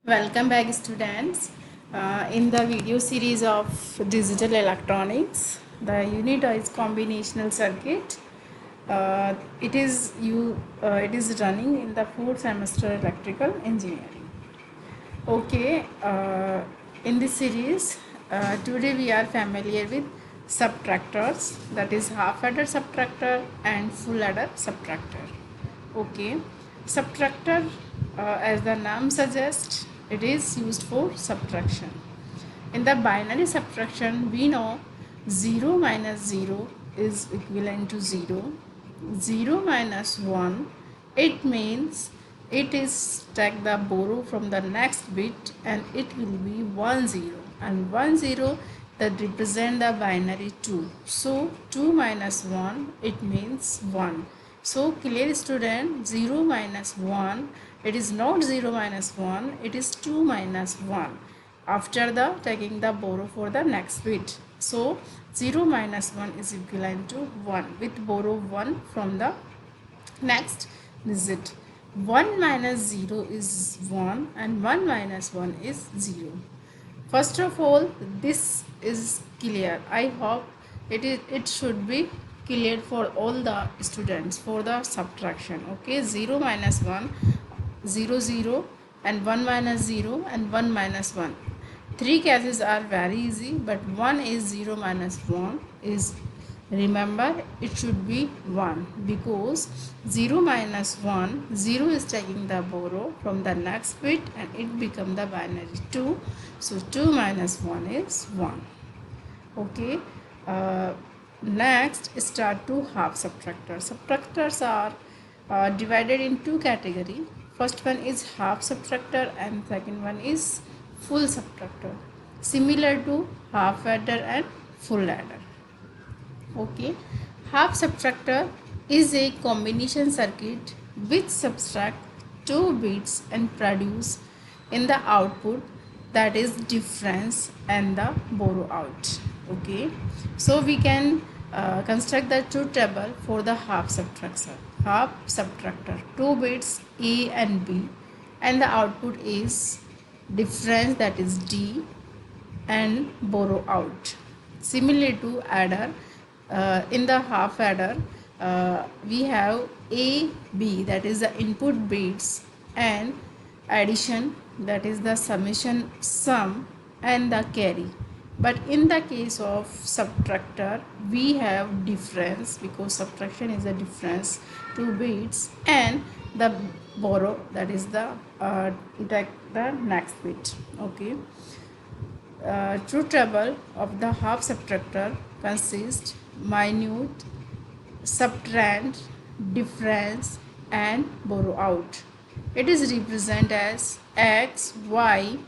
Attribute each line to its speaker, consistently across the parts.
Speaker 1: Welcome back, students. In the video series of digital electronics, the unit is combinational circuit. It is running in the fourth semester electrical engineering. Okay, in this series, today we are familiar with subtractors, that is half adder subtractor and full adder subtractor. Okay, subtractor, as the name suggests, it is used for subtraction. In the binary subtraction, we know 0 minus 0 is equivalent to 0. 0 minus 1, it means it is take the borrow from the next bit and it will be 1 0, and 1 0 that represent the binary 2. So 2 minus 1, it means 1. So clear, student, 0 minus 1, it is not 0 minus 1, it is 2 minus 1 after the taking the borrow for the next bit. So 0 minus 1 is equivalent to 1 with borrow 1 from the next digit. 1 minus 0 is 1 and 1 minus 1 is 0. First of all, this is clear. I hope it should be clear for all the students for the subtraction. Okay, 0 minus 1, 0 0, and 1 minus 0 and 1 minus 1. Three cases are very easy, but one is 0 minus 1 is, remember, it should be 1 because 0 minus 1, 0 is taking the borrow from the next bit and it become the binary 2. So 2 minus 1 is 1. Okay. Next, start to half subtractors. Subtractors are divided in two categories. First one is half subtractor and second one is full subtractor, similar to half adder and full adder. Okay, half subtractor is a combination circuit which subtract two bits and produce in the output, that is difference and the borrow out. Okay, so we can construct the truth table for the half subtractor. Half subtractor, two bits A and B, and the output is difference, that is D, and borrow out. Similar to adder, in the half adder, we have A, B, that is the input bits, and addition, that is the summation, sum, and the carry. But in the case of subtractor, we have difference because subtraction is a difference, two bits, and the borrow, that is the take the next bit. Okay. Truth table of the half subtractor consists minute, subtrahend, difference, and borrow out. It is represented as X, Y,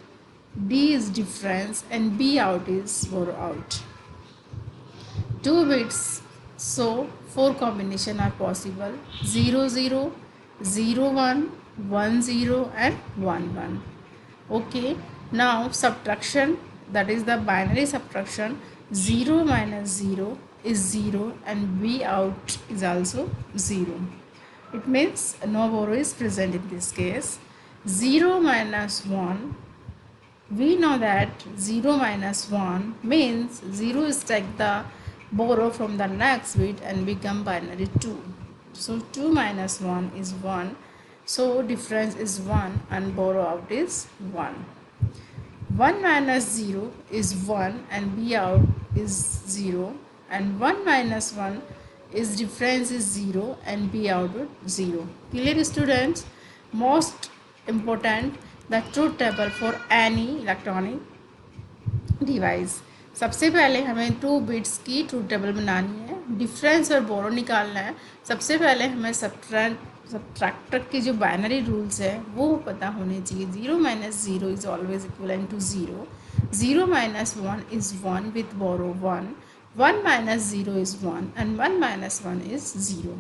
Speaker 1: D is difference, and B out is borrow out. Two bits, so four combination are possible: 0 0, 0 1, 1 0, and 1 1. Okay, now subtraction, that is the binary subtraction. 0 minus 0 is 0 and B out is also 0. It means no borrow is present in this case. 0 minus 1, we know that 0 minus 1 means 0 is take the borrow from the next bit and become binary 2. So 2 minus 1 is 1. So difference is 1 and borrow out is 1. 1 minus 0 is 1 and B out is 0, and 1 minus 1 is difference is 0 and B out is 0. Clear, students? Most important, the truth table for any electronic device. सबसे पहले हमें to bits की truth table बनानी है, difference और बोरो निकालना है. सबसे पहले हमें सबट्रैक्टर के जो बाइनरी रूल्स है वो पता होने चाहिए. 0 minus 0 is always equivalent to 0. 0 minus 1 is 1 with borrow 1. 1 minus 0 is 1 and 1 minus 1 is 0.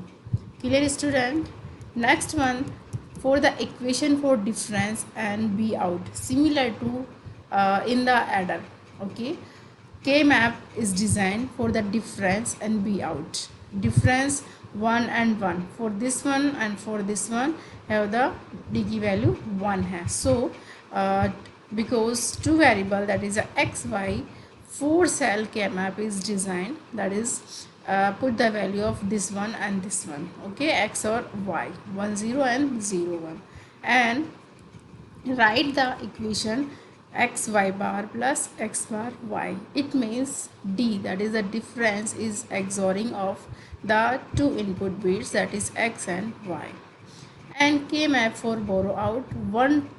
Speaker 1: Clear, student? Next one, for the equation for difference and B out, similar to in the adder. Okay, K map is designed for the difference and B out. Difference 1 and 1. For this one and for this one have the d key value 1 has. So because two variable, that is a x y, 4 cell K map is designed, that is put the value of this one and this one, okay, x or y, 1 0 and 0 1, and write the equation x y bar plus x bar y. It means d, that is the difference, is XORing of the two input bits, that is x and y. And K map for borrow out, one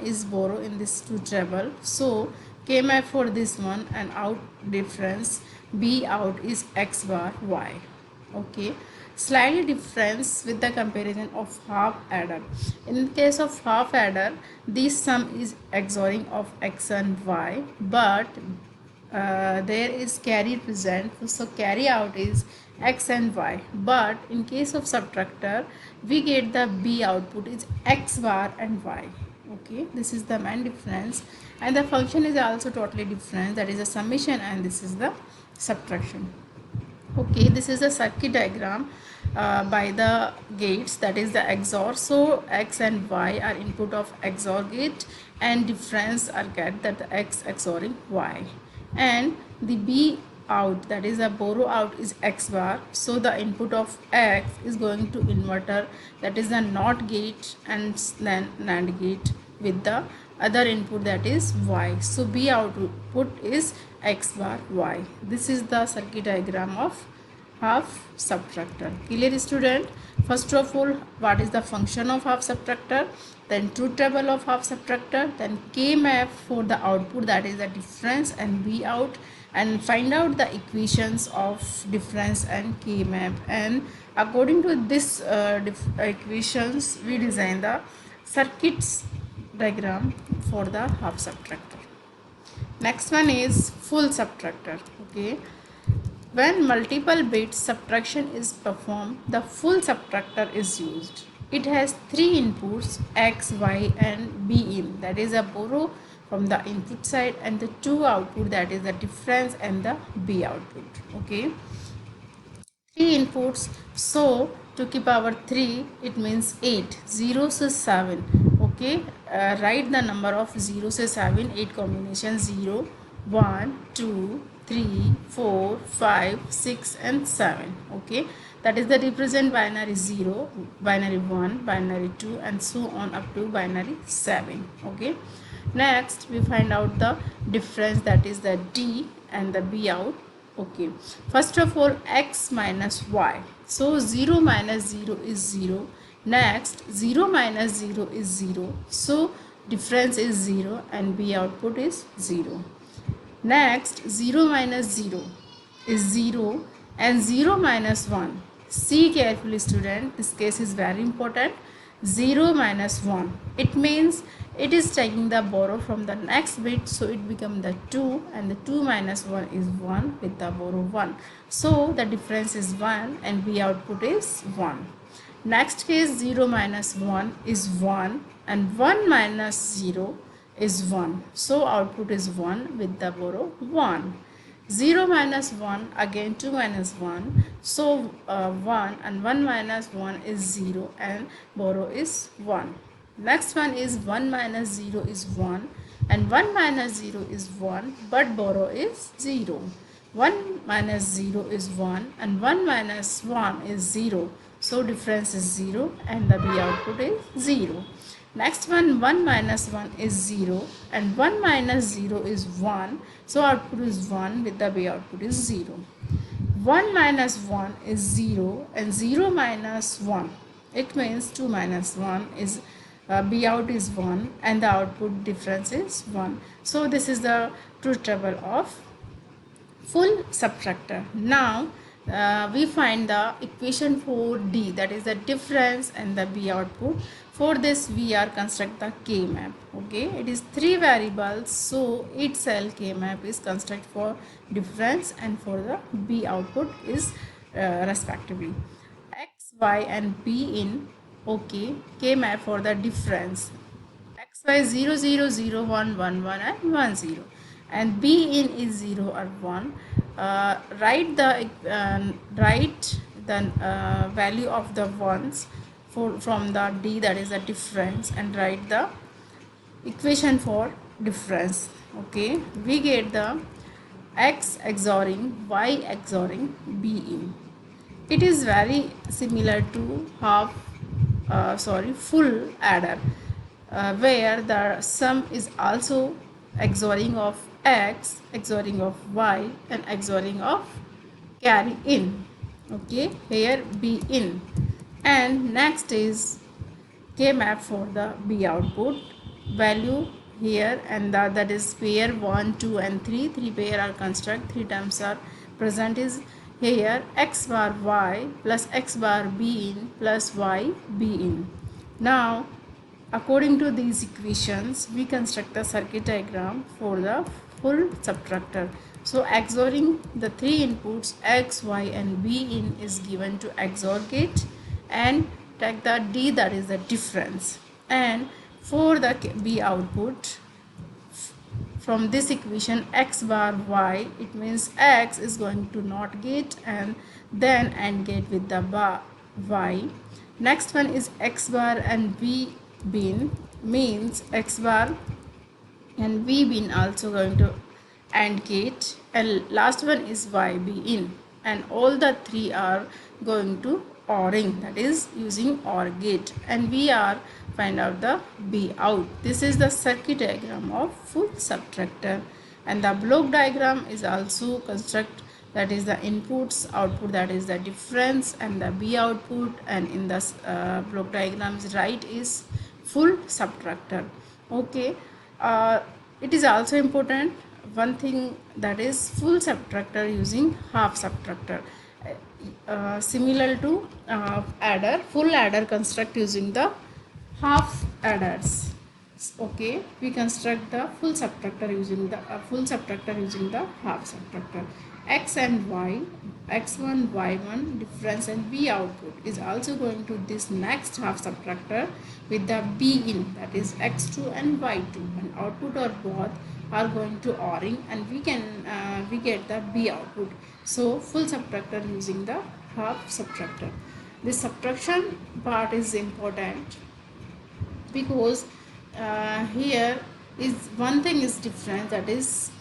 Speaker 1: is borrow in this two treble, so K map for this one and out difference B out is x bar y. Okay, slightly difference with the comparison of half adder. In case of half adder, this sum is XORing of x and y, but there is carry present, so carry out is x and y. But in case of subtractor, we get the B output is x bar and y. Okay, this is the main difference, and the function is also totally different, that is a summation and this is the subtraction. Okay, this is a circuit diagram by the gates, that is the XOR. So x and y are input of XOR gate and difference are get, that the x XORing y, and the B out, that is a borrow out, is x bar. So the input of x is going to inverter, that is the NOT gate, and then NAND gate with the other input, that is y. So B output is x bar y. This is the circuit diagram of half subtractor. Clear, student? First of all, what is the function of half subtractor, then truth table of half subtractor, then K map for the output, that is the difference, and B out, and find out the equations of difference and K map, and according to this equations we design the circuits diagram for the half subtractor. Next one is full subtractor. Okay, when multiple bit subtraction is performed, the full subtractor is used. It has three inputs, x, y and b in, that is a borrow from the input side, and the two output, that is the difference and the b output. Okay, three inputs, so to keep power 3, it means 8, 0 so 7. Okay, write the number of 0 so 7, 8 combination, 0 1 2 3 4 5 6 and 7. Okay, that is the represent binary 0, binary 1, binary 2 and so on up to binary 7. Okay, next we find out the difference, that is the d and the b out. Okay, first of all, x minus y, so 0 minus 0 is 0. Next, 0 minus 0 is 0, so difference is 0 and b output is 0. Next, 0 minus 0 is 0 and 0 minus 1. See carefully, student, this case is very important. 0 minus 1, it means it is taking the borrow from the next bit, so it becomes the 2, and the 2 minus 1 is 1 with the borrow 1. So the difference is 1 and B output is 1. Next case, 0 minus 1 is 1 and 1 minus 0 is 1. So output is 1 with the borrow 1. 0 minus 1, again 2 minus 1, so 1 and 1 minus 1 is 0 and borrow is 1. Next one is 1 minus 0 is 1 and 1 minus 0 is 1 but borrow is 0. 1 minus 0 is 1 and 1 minus 1 is 0, so difference is 0 and the B output is 0. Next one, 1 minus 1 is 0 and 1 minus 0 is 1, so output is 1 with the B output is 0. 1 minus 1 is 0 and 0 minus 1, it means 2 minus 1 is B out is 1 and the output difference is 1. So this is the truth table of full subtractor. Now we find the equation for D, that is the difference and the B output. For this we are construct the K map. Okay, it is three variables, so each cell K map is construct for difference and for the B output is respectively x, y and b in. Okay, K map for the difference, x, y 0 0 0 1 1 1 and 1 0, and b in is 0 or 1. Write the value of the ones from the D, that is the difference, and write the equation for difference. Okay, we get the x XORing y XORing b in. It is very similar to full adder, where the sum is also XORing of x, XORing of y, and XORing of carry in. Okay, here b in. And next is K map for the B output value here, and that is pair 1, 2 and 3 pair are construct, 3 terms are present is here x bar y plus x bar b in plus y b in. Now according to these equations we construct the circuit diagram for the full subtractor. So XORing the 3 inputs x, y and b in is given to XOR gate, and take the D, that is the difference. And for the B output, from this equation x bar y, it means x is going to NOT gate and then AND gate with the bar y. Next one is x bar and b bin, means x bar and b bin also going to AND gate, and last one is y b in, and all the 3 are going to ORing, that is using OR gate, and we are find out the B out. This is the circuit diagram of full subtractor, and the block diagram is also construct, that is the inputs, output, that is the difference, and the B output, and in the block diagrams right is full subtractor. Okay, it is also important one thing, that is full subtractor using half subtractor. Similar to adder, full adder construct using the half adders. Okay, we construct the full subtractor using the half subtractor. X and y, x1 y1 difference and b output is also going to this next half subtractor with the b in, that is x2 and y2, and output or both are going to ORing, and we get the B output. So full subtractor using the half subtractor. This subtraction part is important because here is one thing is different, that is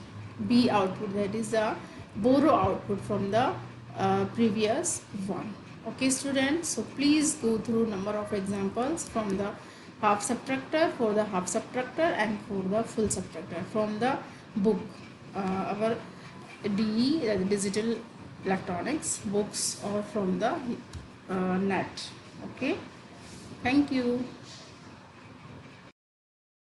Speaker 1: B output, that is the borrow output from the previous one. Okay students, so please go through number of examples from the half subtractor, for the half subtractor, and for the full subtractor from the book, our DE, digital electronics books, or from the net. Okay, thank you.